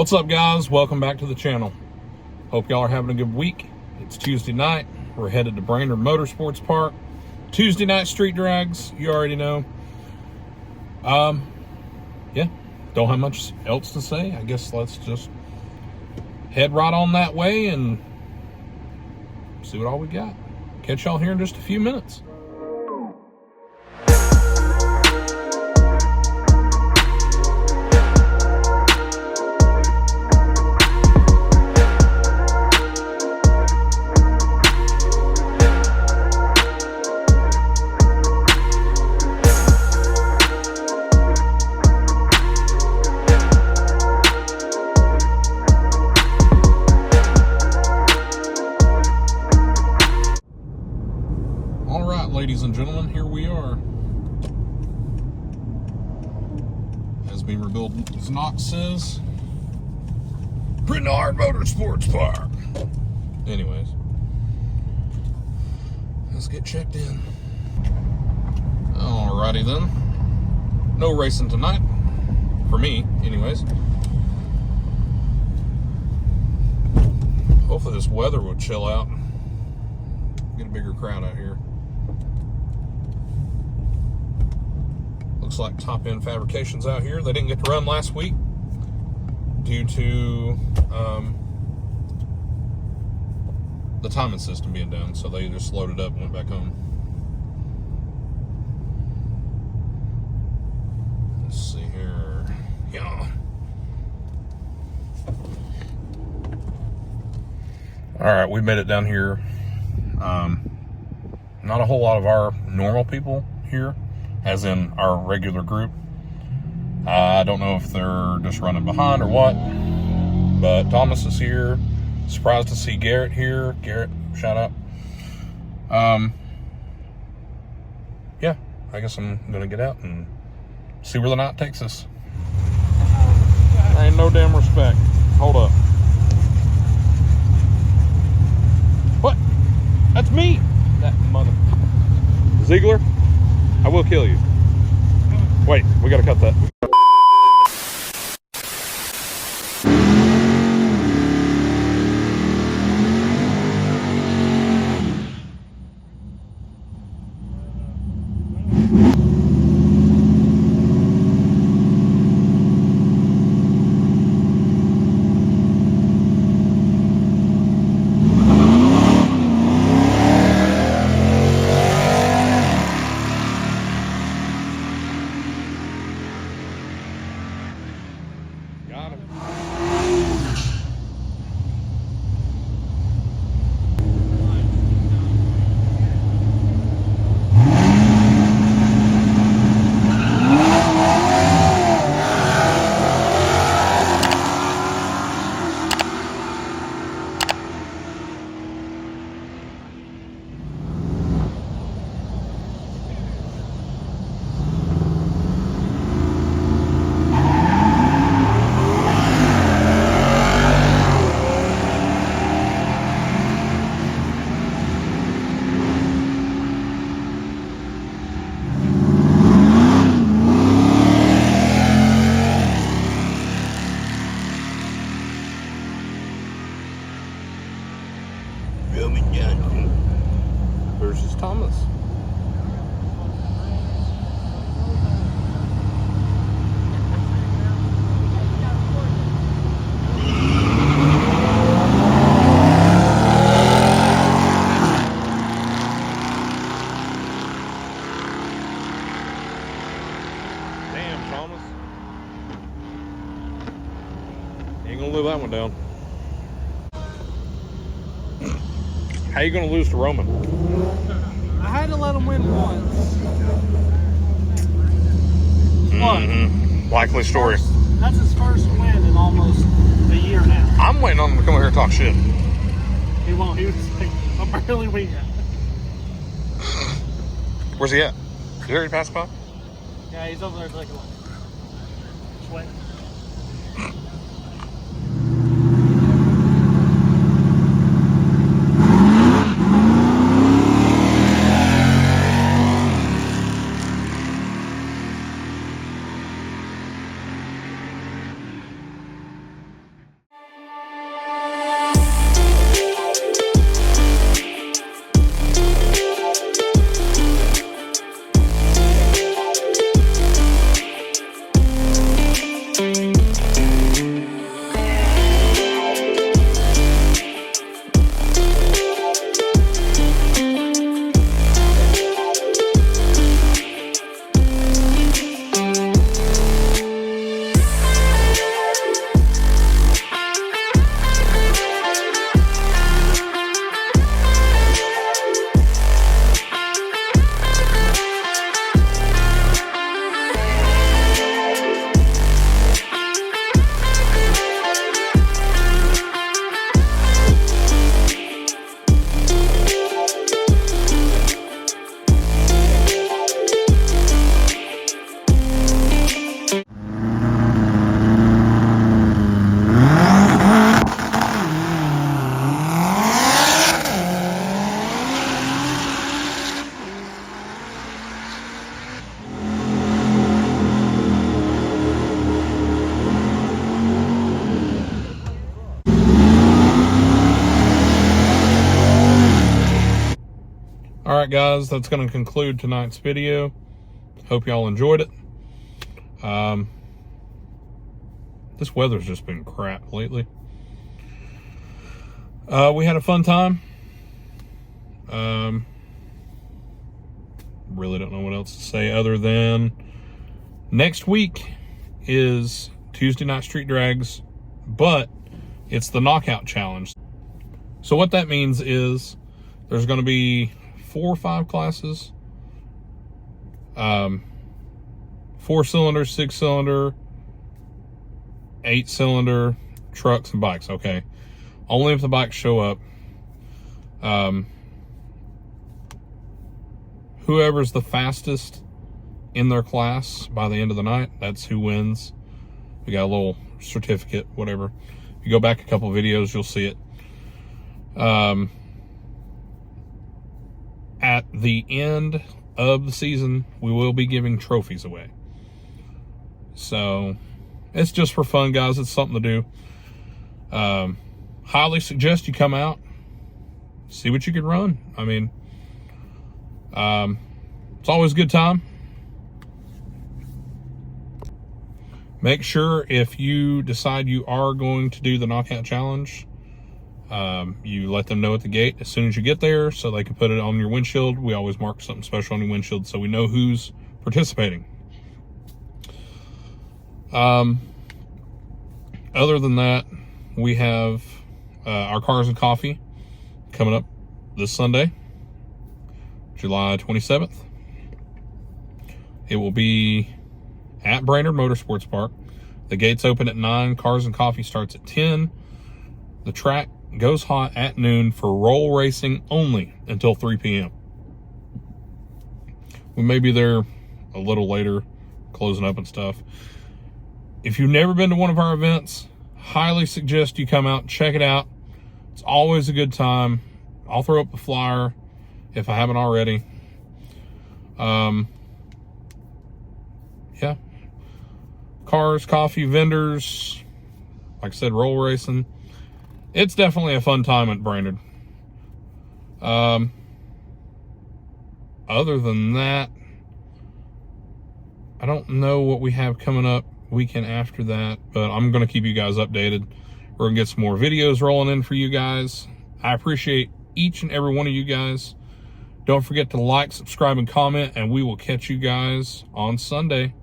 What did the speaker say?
What's up, guys? Welcome back to the channel. Hope y'all are having a good week. It's Tuesday night. We're headed to Brainerd Motorsports Park. Tuesday night street drags, you already know. Yeah, don't have much else to say. I guess let's just head right on that way and see what all we got. Catch y'all here in just a few minutes. Ladies and gentlemen, here we are. As BimmerBuilds Knox says, Brainerd Motorsports Park. Anyways, let's get checked in. Alrighty then. No racing tonight. For me, anyways. Hopefully this weather will chill out. Get a bigger crowd out here. Looks like Top End Fabrications out here. They didn't get to run last week due to the timing system being down, so they just loaded up and went back home. Let's see here. Yeah. All right, we made it down here. Not a whole lot of our normal people here, as in our regular group. I don't know if they're just running behind or what, but Thomas is here. Surprised to see Garrett here. Garrett, shout out. Yeah, I guess I'm gonna get out and see where the night takes us. Ain't no damn respect. Hold up. What? That's me! That mother... Ziegler? I will kill you. Wait, we gotta cut that. Versus Thomas. Damn, Thomas. Ain't gonna live that one down. How you gonna lose to Roman? I had to let him win once. Likely story. That's his first win in almost a year now. I'm waiting on him to come over here and talk shit. He won't. He was like, I'm barely waiting. Where's he at? Did he already pass by? Yeah, he's over there like sweating. right, guys, that's going to conclude tonight's video. Hope y'all enjoyed it. This weather's just been crap lately. We had a fun time. Really don't know what else to say other than next week is Tuesday Night Street Drags, but it's the Knockout Challenge. So what that means is there's going to be 4 or 5 classes. 4-cylinder, 6-cylinder, 8-cylinder trucks and bikes. Okay, only if the bikes show up. Whoever's the fastest in their class by the end of the night, that's who wins. We got a little certificate, whatever. If you go back a couple videos, you'll see it. At the end of the season, we will be giving trophies away. So it's just for fun, guys. It's something to do. Highly suggest you come out, see what you can run. I mean, it's always a good time. Make sure if you decide you are going to do the Knockout Challenge, you let them know at the gate as soon as you get there so they can put it on your windshield. We always mark something special on your windshield so we know who's participating. Other than that, we have our Cars and Coffee coming up this Sunday, July 27th. It will be at Brainerd Motorsports Park. The gates open at 9. Cars and Coffee starts at 10. The track goes hot at noon for roll racing only until 3 p.m. We may be there a little later, closing up and stuff. If you've never been to one of our events, highly suggest you come out and check it out. It's always a good time. I'll throw up a flyer if I haven't already. Yeah. Cars, coffee, vendors, like I said, roll racing. It's definitely a fun time at Brainerd. Other than that, I don't know what we have coming up weekend after that, but I'm going to keep you guys updated. We're going to get some more videos rolling in for you guys. I appreciate each and every one of you guys. Don't forget to like, subscribe, and comment, and we will catch you guys on Sunday.